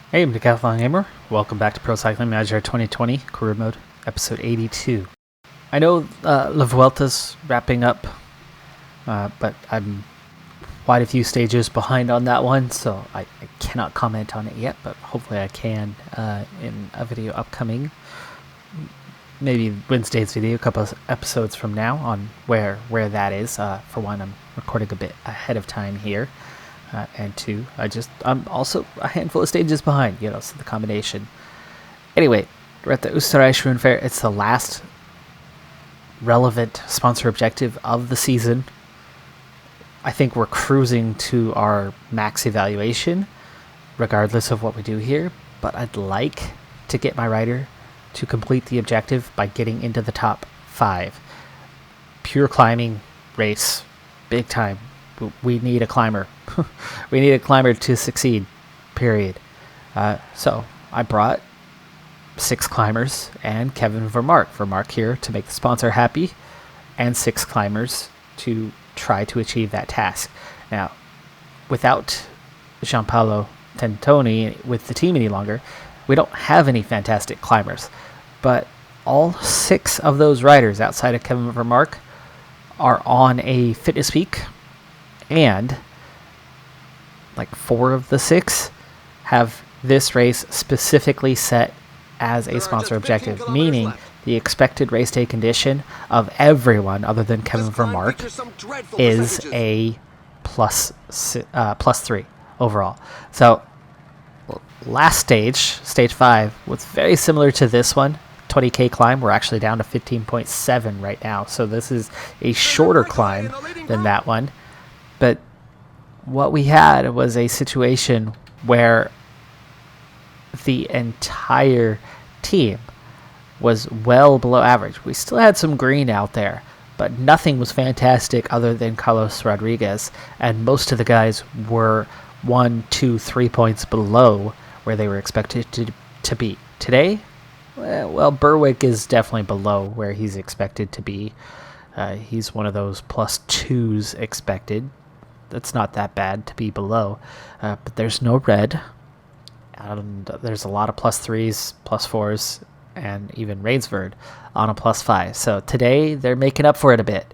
Hey, I'm Decathlon Gamer. Welcome back to Pro Cycling Manager 2020 Career Mode, episode 82. I know La Vuelta's wrapping up, but I'm quite a few stages behind on that one, so I cannot comment on it yet, but hopefully I can in a video upcoming. Maybe Wednesday's video, a couple of episodes from now on where that is. For one, I'm recording a bit ahead of time here. And two, I'm also a handful of stages behind, so the combination. Anyway, we're at the Österreich Rundfahrt. It's the last relevant sponsor objective of the season. I think we're cruising to our max evaluation, regardless of what we do here, but I'd like to get my rider to complete the objective by getting into the top 5. Pure climbing race, big time. We need a climber. We need a climber to succeed, period. So I brought 6 climbers and Kevin Vermark. Vermark here to make the sponsor happy, and 6 climbers to try to achieve that task. Now, without Gianpaolo Tentoni with the team any longer, we don't have any fantastic climbers. But all 6 of those riders outside of Kevin Vermark are on a fitness peak, and like 4 of the 6 have this race specifically set as a sponsor objective, meaning the expected race day condition of everyone other than Kevin Vermark is a plus 3 overall. So last stage 5, was very similar to this one. 20k climb. We're actually down to 15.7 right now, so this is a shorter climb than that one. But what we had was a situation where the entire team was well below average. We still had some green out there, but nothing was fantastic other than Carlos Rodriguez, and most of the guys were 1, 2, 3 points below where they were expected to be. Today, well, Berwick is definitely below where he's expected to be. He's one of those plus 2s expected. That's not that bad to be below, but there's no red, and there's a lot of plus 3s, plus 4s, and even Rainsford on a plus 5. So today they're making up for it a bit.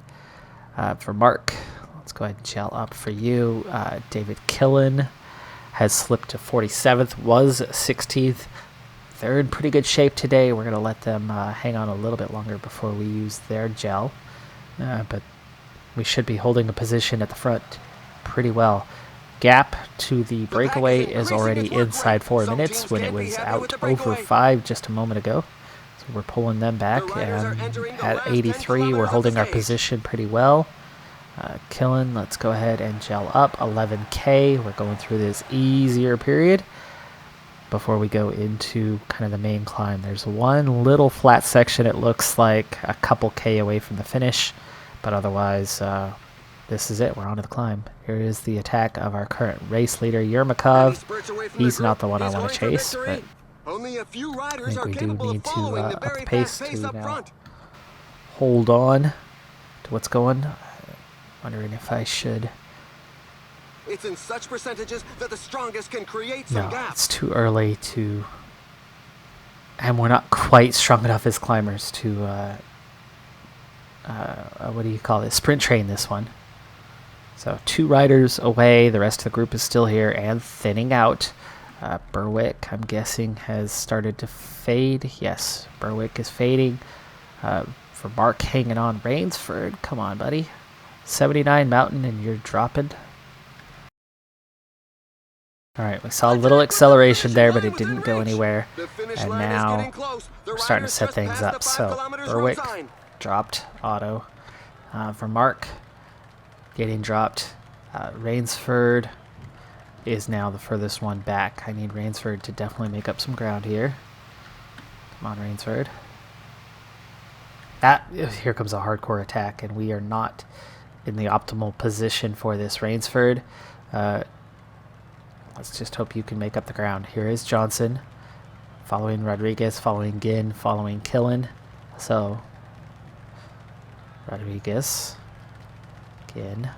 For Mark, let's go ahead and gel up for you. David Killen has slipped to 47th, was 16th. They're in pretty good shape today. We're going to let them hang on a little bit longer before we use their gel, but we should be holding a position at the front pretty well. Gap to the breakaway is already inside 4 minutes when it was out over 5 just a moment ago. So we're pulling them back, and at 83 we're holding our position pretty well. Killen, let's go ahead and gel up. 11k. We're going through this easier period before we go into kind of the main climb. There's one little flat section, it looks like a couple k away from the finish, but otherwise this is it. We're on to the climb. Here is the attack of our current race leader, Yermakov. He's not the one I want to chase, but I think we do need to up the pace to now hold on to what's going. Wondering if I should. It's in such percentages that the strongest can create some No, it's too early to, and we're not quite strong enough as climbers to what do you call it? Sprint train this one. So 2 riders away. The rest of the group is still here and thinning out. Berwick, I'm guessing, has started to fade. Yes, Berwick is fading. For Mark hanging on. Rainsford, come on, buddy. 79 mountain, and you're dropping. All right, we saw a little acceleration there, but it didn't go anywhere. And now we're starting to set things up. So Berwick dropped auto. For Mark, getting dropped. Rainsford is now the furthest one back. I need Rainsford to definitely make up some ground here. Come on, Rainsford. Here comes a hardcore attack, and we are not in the optimal position for this, Rainsford. Let's just hope you can make up the ground. Here is Johnson, following Rodriguez, following Ginn, following Killen. So Rodriguez, Ginn.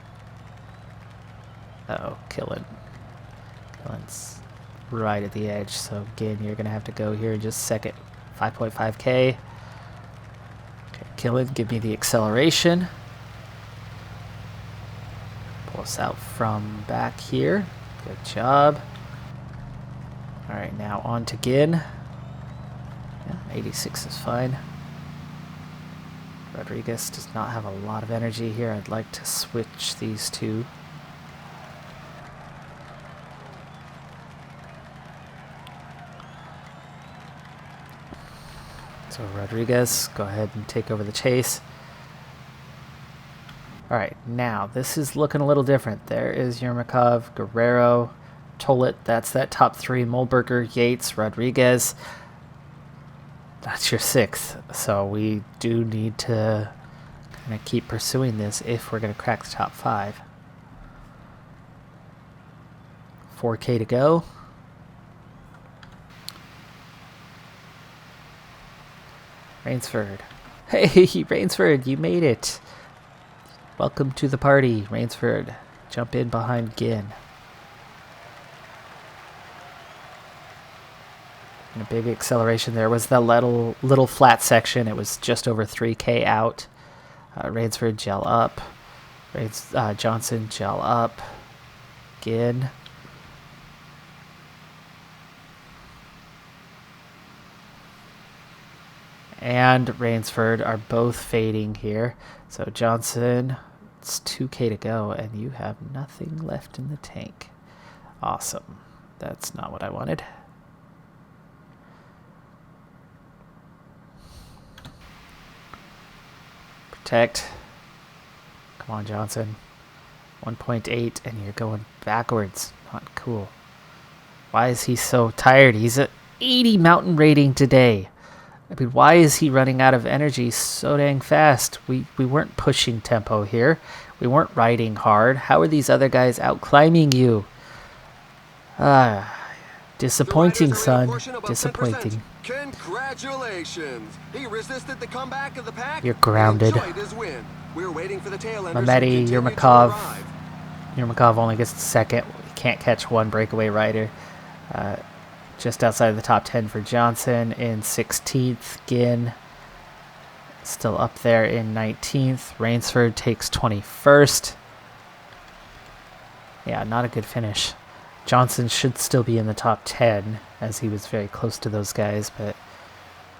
Uh-oh, Killen's right at the edge. So again, you're going to have to go here in just a second. 5.5K. Okay, kill it. Give me the acceleration. Pull us out from back here. Good job. All right, now on to Gin. Yeah, 86 is fine. Rodriguez does not have a lot of energy here. I'd like to switch these two. So Rodriguez, go ahead and take over the chase. All right, now this is looking a little different. There is Yermakov, Guerrero, Tollett. That's that top three. Mollberger, Yates, Rodriguez. That's your sixth. So we do need to kind of keep pursuing this if we're going to crack the top five. 4K to go. Rainsford. Hey, Rainsford, you made it. Welcome to the party, Rainsford. Jump in behind Gin. And a big acceleration there. Was that little flat section. It was just over 3K out. Rainsford, gel up. Johnson, gel up. Gin. And Rainsford are both fading here. So Johnson, it's 2K to go, and you have nothing left in the tank. Awesome. That's not what I wanted. Protect. Come on, Johnson. 1.8, and you're going backwards. Not cool. Why is he so tired? He's at 80 mountain rating today. I mean, why is he running out of energy so dang fast? We weren't pushing tempo here. We weren't riding hard. How are these other guys out climbing you? Disappointing, son. Disappointing. Congratulations. He resisted the comeback of the pack. You're grounded. We're waiting for the tail enders. Mamedi, Yermakov. Yermakov only gets the second. We can't catch one breakaway rider. Just outside of the top 10 for Johnson. In 16th, Gin. Still up there in 19th. Rainsford takes 21st. Yeah, not a good finish. Johnson should still be in the top 10, as he was very close to those guys, but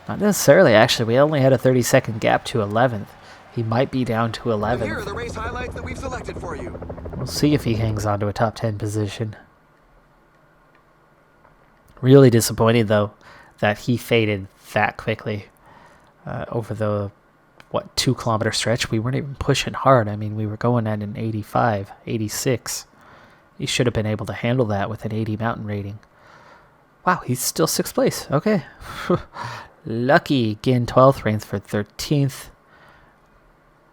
not necessarily, actually. We only had a 30-second gap to 11th. He might be down to 11th. Here are the race highlights that we've selected for you. We'll see if he hangs on to a top 10 position. Really disappointed, though, that he faded that quickly over the, 2-kilometer stretch. We weren't even pushing hard. I mean, we were going at an 85, 86. He should have been able to handle that with an 80 mountain rating. Wow, he's still 6th place. Okay. Lucky. Gin 12th, Rainsford 13th.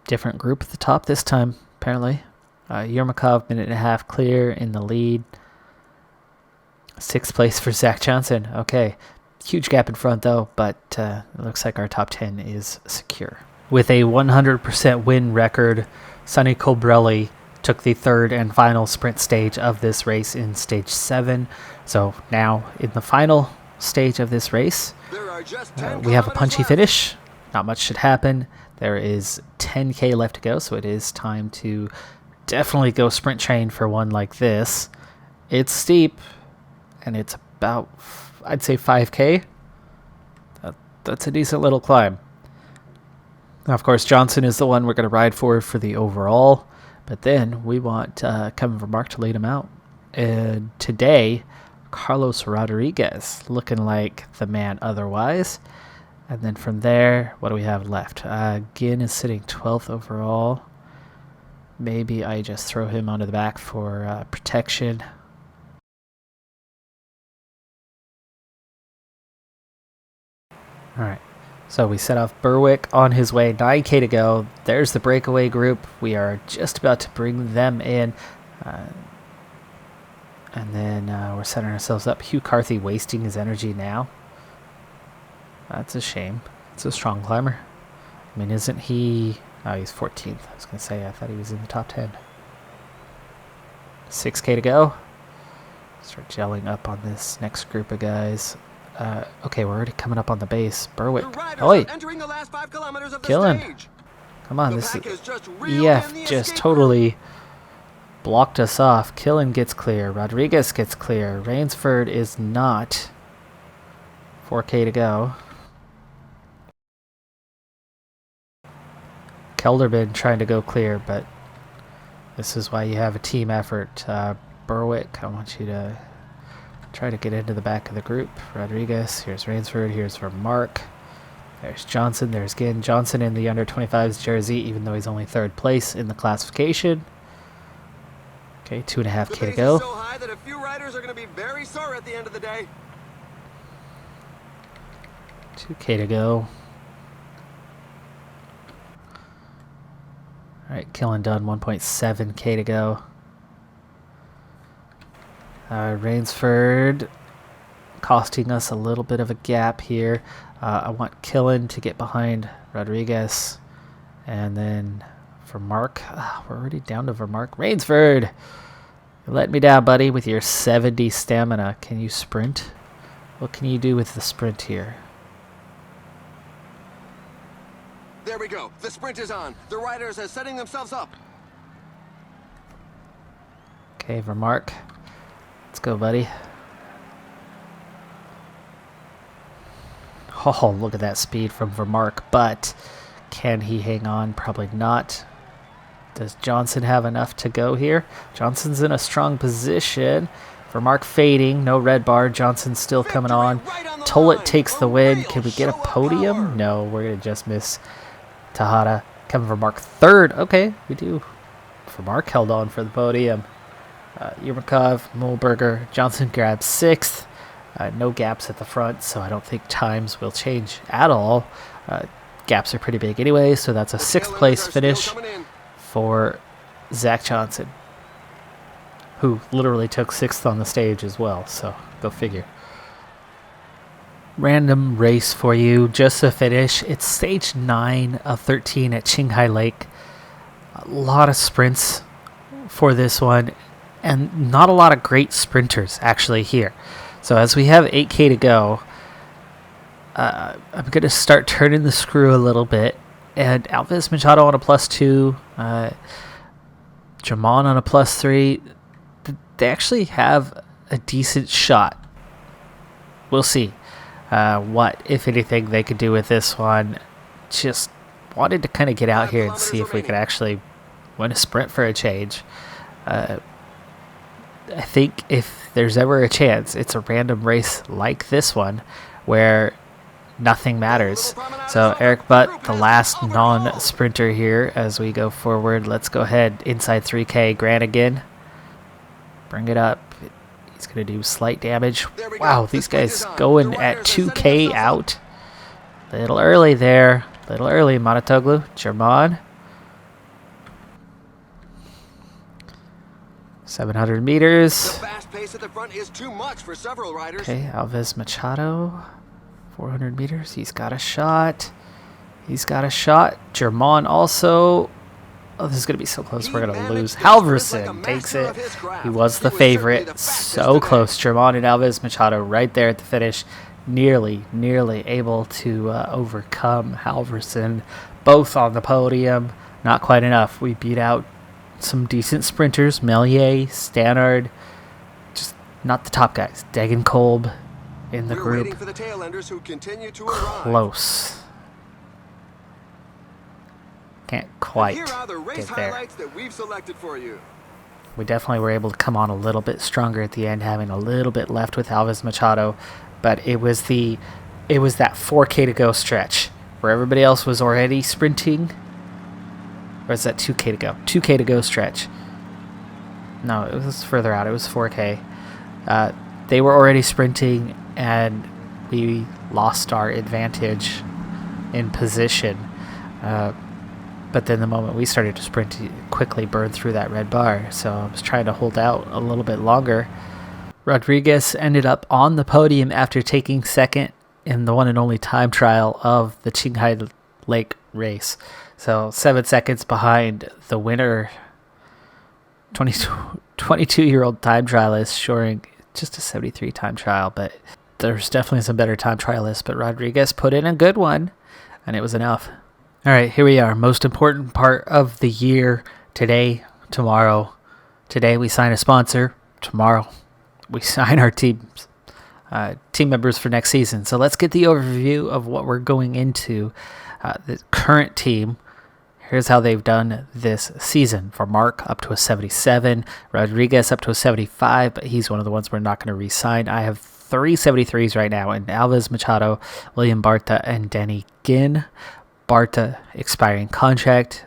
Different group at the top this time, apparently. Yermakov, minute and a half clear in the lead. 6th place for Zach Johnson. Okay. Huge gap in front, though, but it looks like our top 10 is secure. With a 100% win record, Sonny Colbrelli took the third and final sprint stage of this race in stage 7. So now in the final stage of this race, we have a punchy finish. Not much should happen. There is 10K left to go, so it is time to definitely go sprint train for one like this. It's steep, and it's about, I'd say, 5K. That's a decent little climb. Now, of course, Johnson is the one we're going to ride for the overall. But then we want Kevin Vermark to lead him out. And today, Carlos Rodriguez looking like the man otherwise. And then from there, what do we have left? Gin is sitting 12th overall. Maybe I just throw him onto the back for protection. All right. So we set off Berwick on his way, 9K to go. There's the breakaway group. We are just about to bring them in. And then we're setting ourselves up. Hugh Carthy wasting his energy now. That's a shame. It's a strong climber. I mean, isn't he... Oh, he's 14th. I was going to say, I thought he was in the top 10. 6K to go. Start gelling up on this next group of guys. Okay, we're already coming up on the base. Berwick. Oi! Entering the last 5 kilometers of the Killing. stage. Come on, The this pack is... has just reeled in the just escape totally blocked us off. Killen gets clear. Rodriguez gets clear. Rainsford is not. 4K to go. Kelderman trying to go clear, but this is why you have a team effort. Berwick, I want you to try to get into the back of the group. Rodriguez, here's Rainsford, here's for Mark. There's Johnson, there's again Johnson in the under 25s jersey, even though he's only 3rd place in the classification. Okay, 2.5K to go. So high that a few riders are going to be very sore at the end of the day. 2K to go. Alright, Killen done, 1.7K to go. Rainsford costing us a little bit of a gap here. I want Killen to get behind Rodriguez. And then for Mark, we're already down to Vermark. Rainsford, you're letting me down, buddy, with your 70 stamina. Can you sprint? What can you do with the sprint here? There we go. The sprint is on. The riders are setting themselves up. Okay, Vermark. Let's go, buddy. Oh, look at that speed from Vermark, but can he hang on? Probably not. Does Johnson have enough to go here? Johnson's in a strong position. Vermark fading, no red bar. Johnson still coming on. Tollett takes the win. Can we get a podium? No, we're going to just miss Tejada. Kevin Vermark 3rd. Okay, we do. Vermark held on for the podium. Yermakov, Mulberger, Johnson grabs 6th. No gaps at the front, so I don't think times will change at all. Gaps are pretty big anyway, so that's a 6th place finish for Zach Johnson, who literally took 6th on the stage as well, so go figure. Random race for you, just to finish. It's stage 9 of 13 at Qinghai Lake. A lot of sprints for this one, and not a lot of great sprinters actually here. So as we have 8K to go, I'm going to start turning the screw a little bit. And Alves Machado on a +2, Jamon on a +3. They actually have a decent shot. We'll see what, if anything, they could do with this one. Just wanted to kind of get out here and see if we could actually win a sprint for a change. I think if there's ever a chance, it's a random race like this one where nothing matters. So Eric Butt, the last non-sprinter here as we go forward. Let's go ahead. Inside 3K. Grant again. Bring it up. He's going to do slight damage. Wow, these guys going at 2K out. Little early there. Little early, Monotoglu. German. 700 meters. The fast pace at the front is too much for several riders. Okay, Alves Machado. 400 meters. He's got a shot. He's got a shot. German also. Oh, this is going to be so close. We're going to lose. Halverson takes it. He was the favorite. So close. German and Alves Machado right there at the finish. Nearly able to overcome Halverson. Both on the podium. Not quite enough. We beat out some decent sprinters. Melier, Stannard. Just not the top guys. Degenkolb in the group. For the tailenders who continue to close. Can't quite here are the race get there. highlights that we've selected for you. We definitely were able to come on a little bit stronger at the end, having a little bit left with Alves Machado, but it was that 4K to go stretch where everybody else was already sprinting. Or is that 2K to go? 2K to go stretch. No, it was further out. It was 4K. They were already sprinting, and we lost our advantage in position. But then the moment we started to sprint, he quickly burned through that red bar. So I was trying to hold out a little bit longer. Rodriguez ended up on the podium after taking 2nd in the one and only time trial of the Qinghai Lake race. So 7 seconds behind the winner, 22-year-old time trialist, just a 73 time trial, but there's definitely some better time trialists. But Rodriguez put in a good one, and it was enough. All right, here we are. Most important part of the year today, tomorrow. Today we sign a sponsor. Tomorrow we sign our team members for next season. So let's get the overview of what we're going into. The current team. Here's how they've done this season. For Mark, up to a 77. Rodriguez, up to a 75, but he's one of the ones we're not going to re-sign. I have 3 73s right now, and Alves Machado, William Barta, and Danny Ginn. Barta, expiring contract.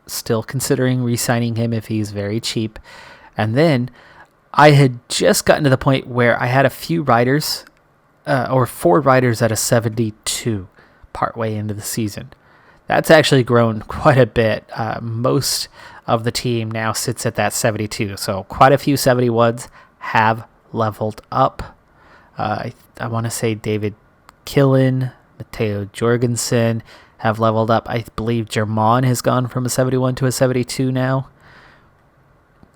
Still considering re-signing him if he's very cheap. And then I had just gotten to the point where I had a few riders, or 4 riders at a 72 partway into the season. That's actually grown quite a bit. Most of the team now sits at that 72. So quite a few 71s have leveled up. I want to say David Killen, Matteo Jorgensen have leveled up. I believe Germán has gone from a 71 to a 72 now.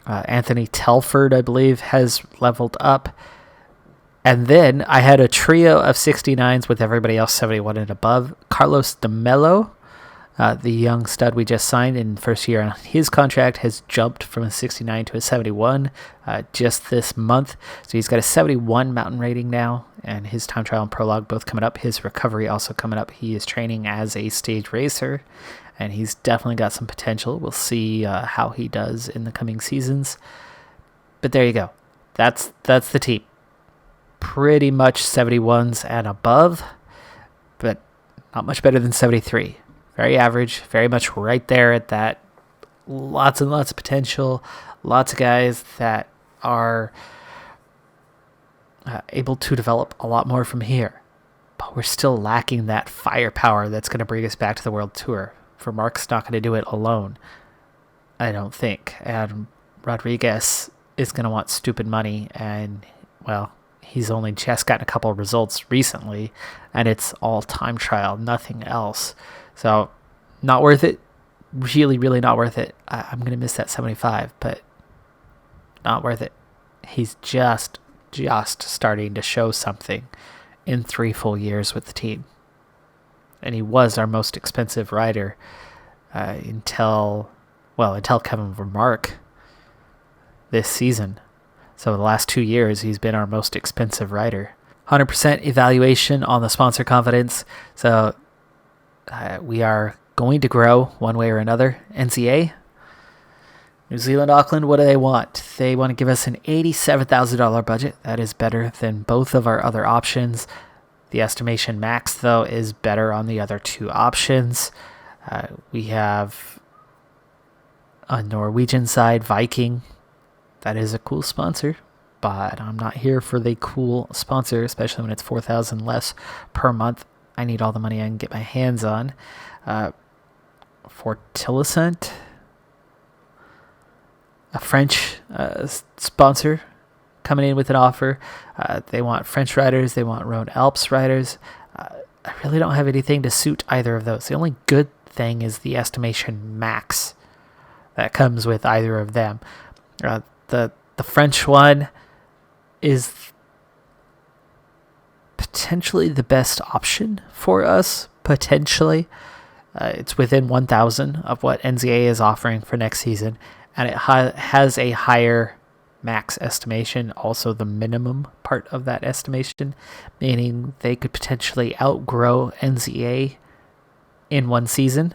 Anthony Telford, I believe, has leveled up. And then I had a trio of 69s with everybody else 71 and above. Carlos de Mello, the young stud we just signed in first year on his contract, has jumped from a 69 to a 71 just this month. So he's got a 71 mountain rating now, and his time trial and prologue both coming up. His recovery also coming up. He is training as a stage racer, and he's definitely got some potential. We'll see how he does in the coming seasons. But there you go. That's the team. Pretty much 71s and above, but not much better than 73. Very average, very much right there at that. Lots and lots of potential. Lots of guys that are able to develop a lot more from here. But we're still lacking that firepower that's going to bring us back to the World Tour. For Mark's not going to do it alone, I don't think. And Rodriguez is going to want stupid money. And, well, he's only just gotten a couple of results recently. And it's all time trial, nothing else. So, not worth it. Really, really not worth it. I'm going to miss that 75, but not worth it. He's just starting to show something in 3 full years with the team. And he was our most expensive rider until Kevin Vermark this season. So the last 2 years, he's been our most expensive rider. 100% evaluation on the sponsor confidence. So we are going to grow one way or another. NCA, New Zealand Auckland, what do they want? They want to give us an $87,000 budget. That is better than both of our other options. The estimation max, though, is better on the other 2 options. We have on Norwegian side, Viking. That is a cool sponsor, but I'm not here for the cool sponsor, especially when it's $4,000 less per month. I need all the money I can get my hands on. For Tillicent, a French sponsor coming in with an offer. They want French riders. They want Rhone Alps riders. I really don't have anything to suit either of those. The only good thing is the estimation max that comes with either of them. The French one is potentially the best option for us, potentially. It's within 1,000 of what NZA is offering for next season, and it has a higher max estimation, also the minimum part of that estimation, meaning they could potentially outgrow NZA in one season.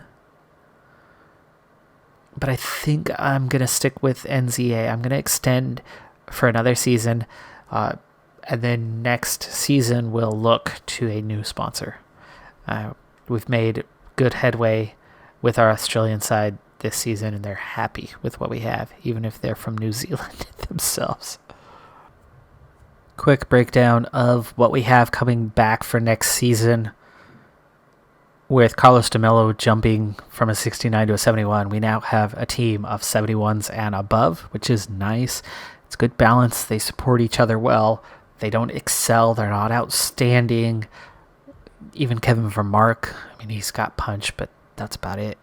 But I think I'm going to stick with NZA. I'm going to extend for another season, and then next season we'll look to a new sponsor. We've made good headway with our Australian side this season, and they're happy with what we have, even if they're from New Zealand themselves. Quick breakdown of what we have coming back for next season. With Carlos de Mello jumping from a 69 to a 71, we now have a team of 71s and above, which is nice. It's good balance. They support each other well. They don't excel. They're not outstanding. Even Kevin Vermark, I mean, he's got punch, but that's about it.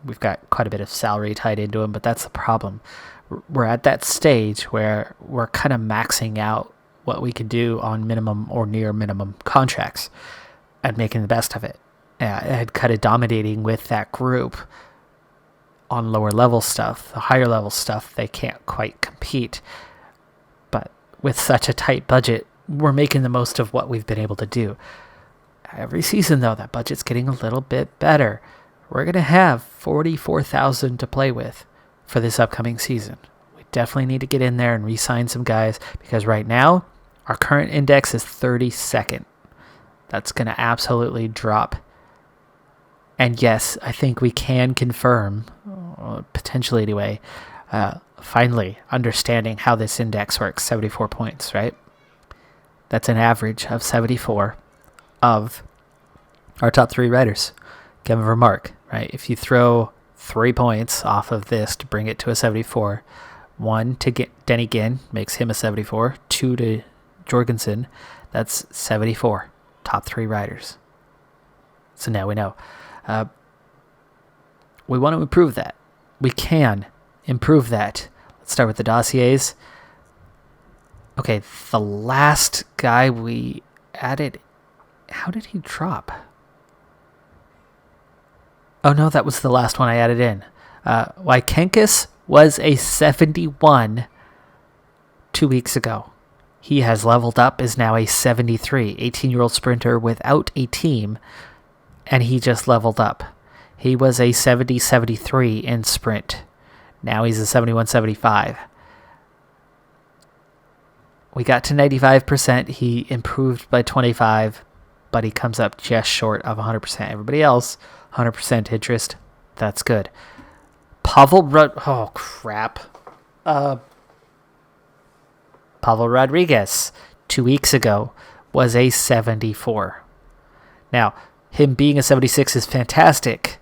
we've got quite a bit of salary tied into him, but that's the problem. We're at that stage where we're kind of maxing out what we can do on minimum or near minimum contracts and making the best of it. And kind of dominating with that group on lower level stuff. The higher level stuff, they can't quite compete. But with such a tight budget, we're making the most of what we've been able to do. Every season, though, that budget's getting a little bit better. We're going to have $44,000 to play with for this upcoming season. We definitely need to get in there and re-sign some guys, because right now, our current index is 32nd. That's going to absolutely drop. And yes, I think we can confirm, potentially anyway, finally understanding how this index works. 74 points, right? That's an average of 74 of our top 3 riders. Kevin Vermark, right? If you throw 3 points off of this to bring it to a 74, 1 to get Denny Ginn makes him a 74, 2 to Jorgensen, that's 74 top 3 riders. So now we know. We want to improve that. We can improve that. Let's start with the dossiers. Okay, the last guy we added, how did he drop? Oh no, that was the last one I added in. Wykenkis was a 71 2 weeks ago. He has leveled up, is now a 73, 18-year-old sprinter without a team, and he just leveled up. He was a 70-73 in sprint. Now he's a 71-75. We got to 95%. He improved by 25, but he comes up just short of 100%. Everybody else, 100% interest. That's good. Pavel Rodriguez, 2 weeks ago, was a 74. Now, him being a 76 is fantastic,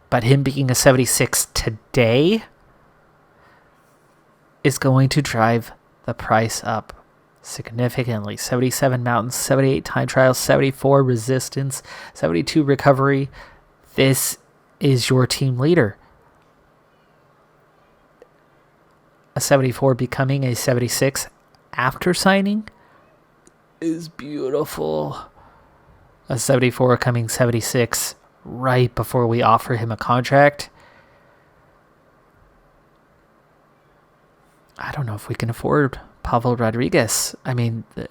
but him being a 76 today is going to drive the price up significantly. 77 mountains, 78 time trials, 74 resistance, 72 recovery. This is your team leader. A 74 becoming a 76 after signing is beautiful. A 74 coming 76 right before we offer him a contract. I don't know if we can afford Pavel Rodriguez. I mean, the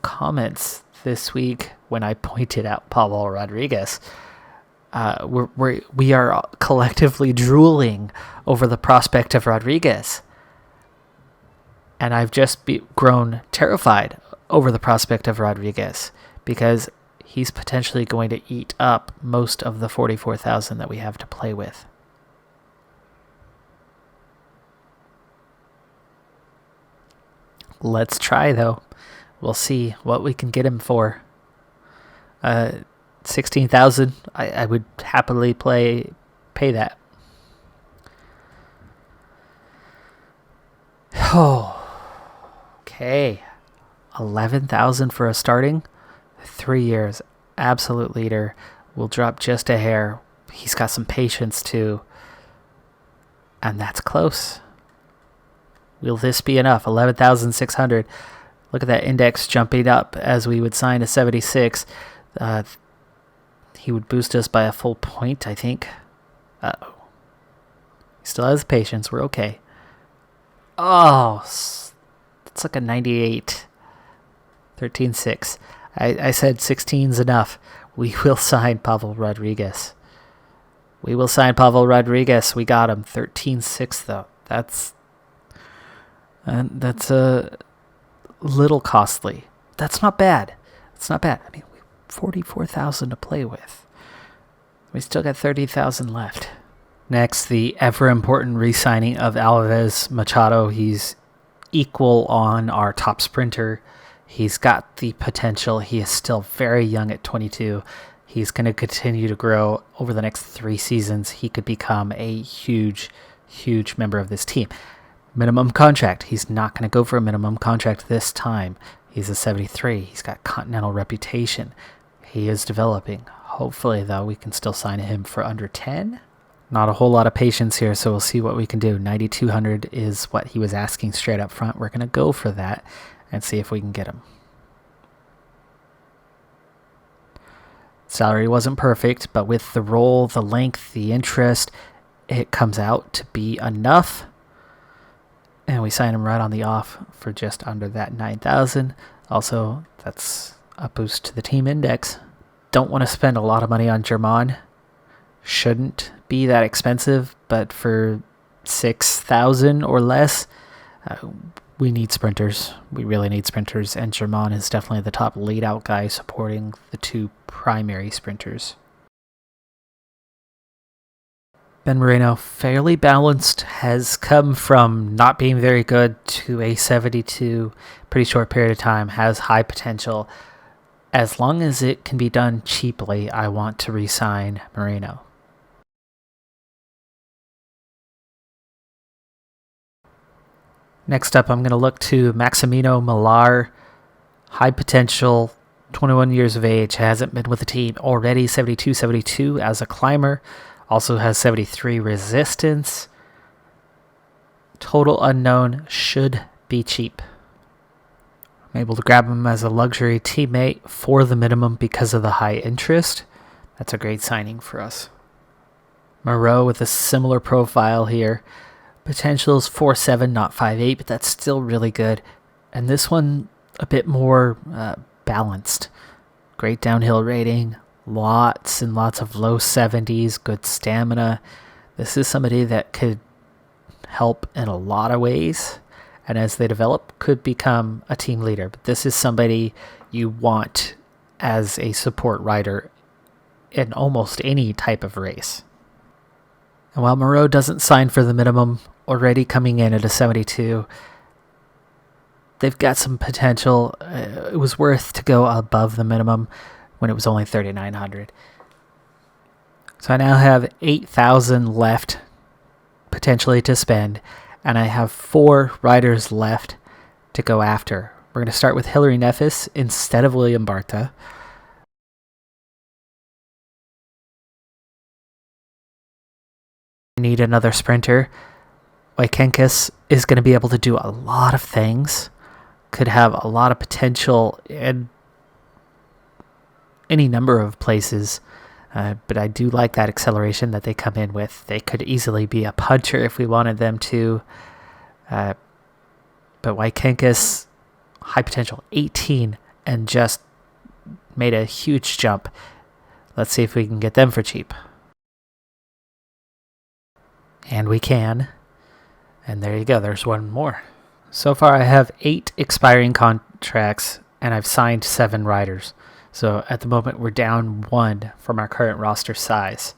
comments this week when I pointed out Pavel Rodriguez, we are collectively drooling over the prospect of Rodriguez. And I've just grown terrified over the prospect of Rodriguez, because he's potentially going to eat up most of the 44,000 that we have to play with. Let's try, though. We'll see what we can get him for. 16,000. I would happily pay that. Oh, okay. 11,000 for a starting. 3 years. Absolute leader. Will drop just a hair. He's got some patience too. And that's close. Will this be enough? 11,600. Look at that index jumping up as we would sign a 76. He would boost us by a full point, I think. Uh-oh. He still has patience. We're okay. Oh, it's like a 98. 13.6. I said 16's enough. We will sign Pavel Rodriguez. We will sign Pavel Rodriguez. We got him. 13.6, though. That's a little costly. That's not bad. It's not bad. I mean, 44,000 to play with. We still got 30,000 left. Next, the ever-important re-signing of Alves Machado. He's equal on our top sprinter. He's got the potential. He is still very young at 22. He's going to continue to grow over the next 3 seasons. He could become a huge, huge member of this team. Minimum contract. He's not going to go for a minimum contract this time. He's a 73. He's got Continental reputation. He is developing. Hopefully, though, we can still sign him for under 10. Not a whole lot of patience here, so we'll see what we can do. 9,200 is what he was asking straight up front. We're going to go for that and see if we can get him. Salary wasn't perfect, but with the role, the length, the interest, it comes out to be enough. And we sign him right on the off for just under that 9,000. Also, that's a boost to the team index. Don't want to spend a lot of money on German. Shouldn't be that expensive, but for 6,000 or less, we need sprinters. We really need sprinters, and German is definitely the top lead out guy supporting the two primary sprinters. Ben Moreno, fairly balanced, has come from not being very good to a 72 pretty short period of time, has high potential. As long as it can be done cheaply, I want to re-sign Moreno. Next up, I'm going to look to Maximino Millar. High potential, 21 years of age, hasn't been with the team already. 72 as a climber. Also has 73 resistance. Total unknown, should be cheap. I'm able to grab him as a luxury teammate for the minimum because of the high interest. That's a great signing for us. Moreau with a similar profile here. Potential is 4.7, not 5.8, but that's still really good. And this one a bit more balanced. Great downhill rating, lots and lots of low 70s, good stamina. This is somebody that could help in a lot of ways, and as they develop, could become a team leader. But this is somebody you want as a support rider in almost any type of race. And while Moreau doesn't sign for the minimum, already coming in at a 72, they've got some potential. It was worth to go above the minimum when it was only 3,900. So I now have 8,000 left potentially to spend, and I have 4 riders left to go after. We're going to start with Hilary Nefis instead of William Barta. I need another sprinter. Wykenkis is going to be able to do a lot of things, could have a lot of potential in any number of places, but I do like that acceleration that they come in with. They could easily be a puncher if we wanted them to, but Wykenkis, high potential, 18, and just made a huge jump. Let's see if we can get them for cheap. And we can. And there you go, there's one more. So far I have 8 expiring contracts, and I've signed 7 riders. So at the moment we're down 1 from our current roster size.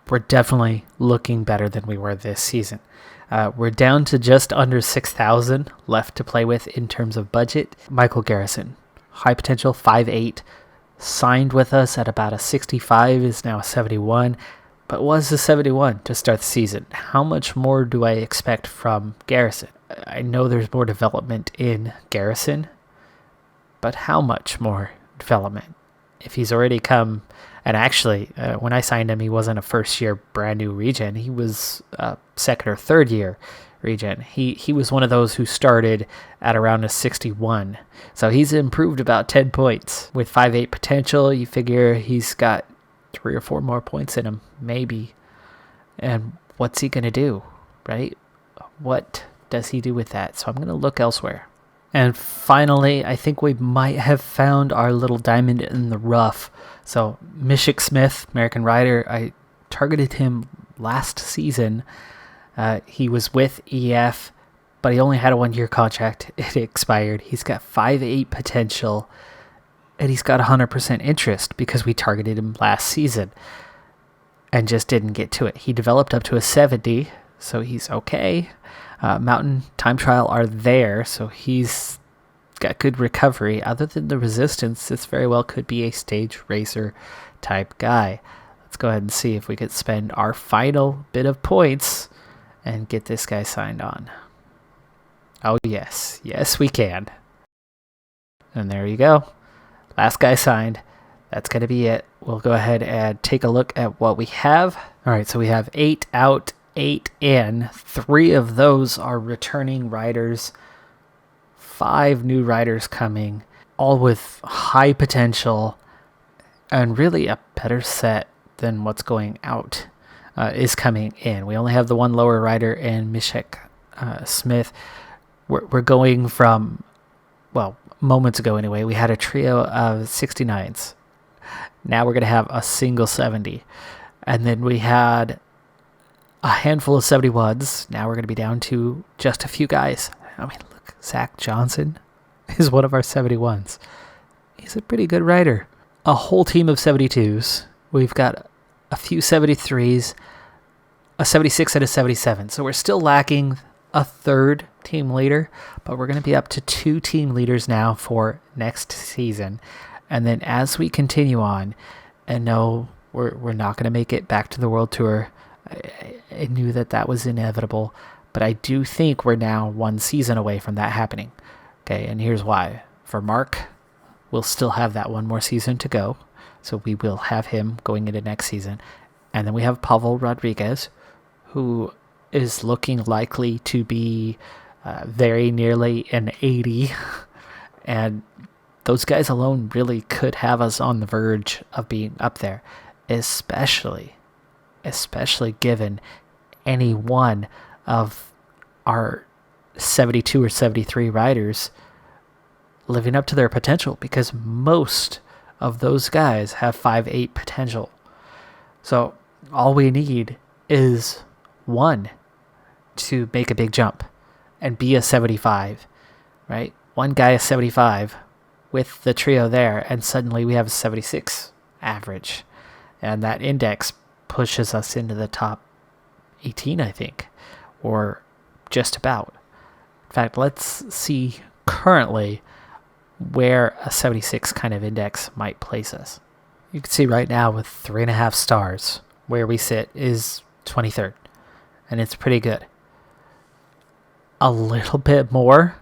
We're definitely looking better than we were this season. We're down to just under 6,000 left to play with in terms of budget. Michael Garrison, high potential, 5'8", signed with us at about a 65, is now a 71. But was a 71 to start the season. How much more do I expect from Garrison? I know there's more development in Garrison, but how much more development? If he's already come, and actually, when I signed him, he wasn't a first-year brand new regen. He was a second or third-year regen. He was one of those who started at around a 61. So he's improved about 10 points. With 5'8 potential, you figure he's got 3 or 4 more points in him, maybe. And what's he going to do, right? What does he do with that? So I'm going to look elsewhere. And finally, I think we might have found our little diamond in the rough. So Mishik Smith, American rider, I targeted him last season. He was with EF, but he only had a 1-year contract. It expired. He's got 5'8 potential. And he's got 100% interest because we targeted him last season and just didn't get to it. He developed up to a 70, so he's okay. Mountain time trial are there, so he's got good recovery. Other than the resistance, this very well could be a stage racer type guy. Let's go ahead and see if we could spend our final bit of points and get this guy signed on. Oh yes, yes we can. And there you go. Last guy signed. That's going to be it. we'll go ahead and take a look at what we have. All right, so we have 8 out, 8 in. 3 of those are returning riders. 5 new riders coming, all with high potential and really a better set than what's going out is coming in. We only have the one lower rider in Mishek Smith. We're going from, well, moments ago anyway, we had a trio of 69s. Now we're going to have a single 70. And then we had a handful of 71s. Now we're going to be down to just a few guys. I mean, look, Zach Johnson is one of our 71s. He's a pretty good rider. A whole team of 72s. We've got a few 73s, a 76 and a 77. So we're still lacking a third team leader, but we're going to be up to 2 team leaders now for next season. And then as we continue on, and no, we're not going to make it back to the World Tour. I knew that was inevitable, but I do think we're now 1 season away from that happening. Okay, and here's why. For Mark, we'll still have that 1 more season to go, so we will have him going into next season. And then we have Pavel Rodriguez, who is looking likely to be very nearly an 80, and those guys alone really could have us on the verge of being up there, especially given any one of our 72 or 73 riders living up to their potential, because most of those guys have 5.8 potential. So all we need is one to make a big jump and be a 75, right? One guy is 75 with the trio there, and suddenly we have a 76 average. And that index pushes us into the top 18, I think, or just about. In fact, let's see currently where a 76 kind of index might place us. You can see right now with 3.5 stars, where we sit is 23rd, and it's pretty good. A little bit more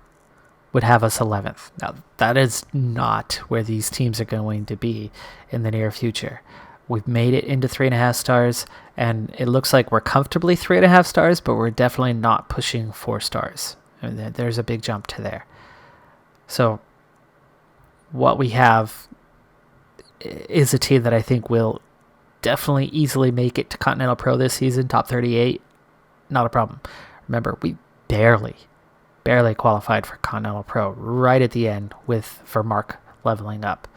would have us 11th. Now, that is not where these teams are going to be in the near future. We've made it into 3.5 stars, and it looks like we're comfortably 3.5 stars, but we're definitely not pushing 4 stars. I mean, there's a big jump to there. So what we have is a team that I think will definitely easily make it to Continental Pro this season, top 38, not a problem. Remember, we barely qualified for Continental Pro right at the end for Mark leveling up.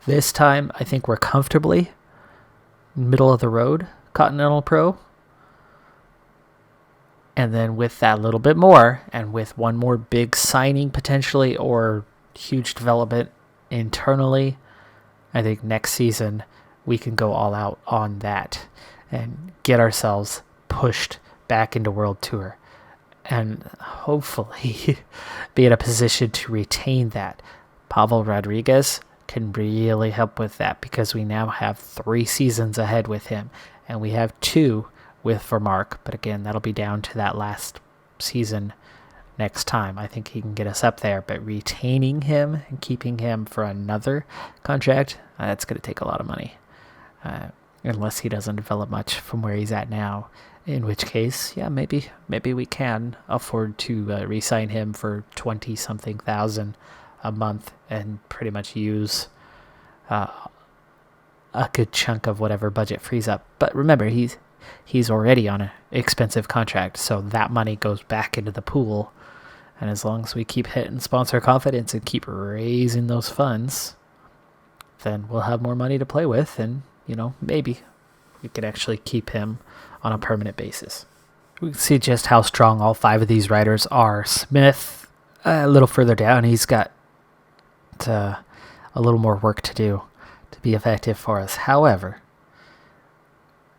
This time, I think we're comfortably middle of the road Continental Pro. And then with that little bit more, and with one more big signing potentially, or huge development internally, I think next season we can go all out on that and get ourselves pushed back into World Tour, and hopefully be in a position to retain that. Pavel Rodriguez can really help with that, because we now have 3 seasons ahead with him, and we have 2 with for Mark, but again, that'll be down to that last season next time. I think he can get us up there, but retaining him and keeping him for another contract, that's going to take a lot of money, unless he doesn't develop much from where he's at now, in which case, yeah, maybe we can afford to re-sign him for 20-something thousand a month and pretty much use a good chunk of whatever budget frees up. But remember, he's already on an expensive contract, so that money goes back into the pool. And as long as we keep hitting sponsor confidence and keep raising those funds, then we'll have more money to play with, and maybe we could actually keep him on a permanent basis. We can see just how strong all 5 of these riders are. Smith, a little further down, he's got a little more work to do to be effective for us. However,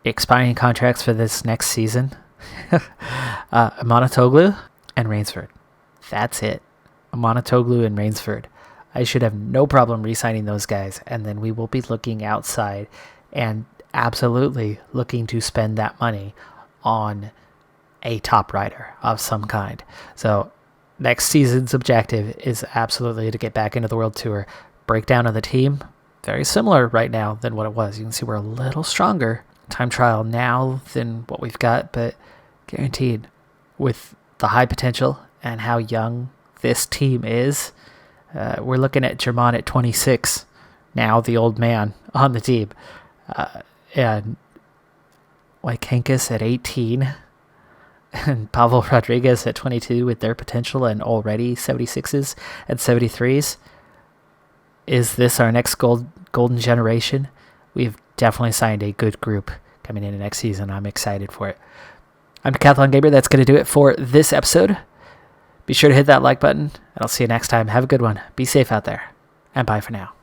expiring contracts for this next season, Amanatoglu and Rainsford. That's it. Amanatoglu and Rainsford. I should have no problem re-signing those guys, and then we will be looking outside and absolutely looking to spend that money on a top rider of some kind. So next season's objective is absolutely to get back into the World Tour. Breakdown of the team, very similar right now than what it was. You can see we're a little stronger time trial now than what we've got, but guaranteed with the high potential and how young this team is, we're looking at German at 26, now the old man on the team, and like Henkes at 18, and Pavel Rodriguez at 22 with their potential and already 76s and 73s. Is this our next golden generation? We've definitely signed a good group coming into next season. I'm excited for it. I'm Decathlon Gamer. That's going to do it for this episode. Be sure to hit that like button, and I'll see you next time. Have a good one. Be safe out there, and bye for now.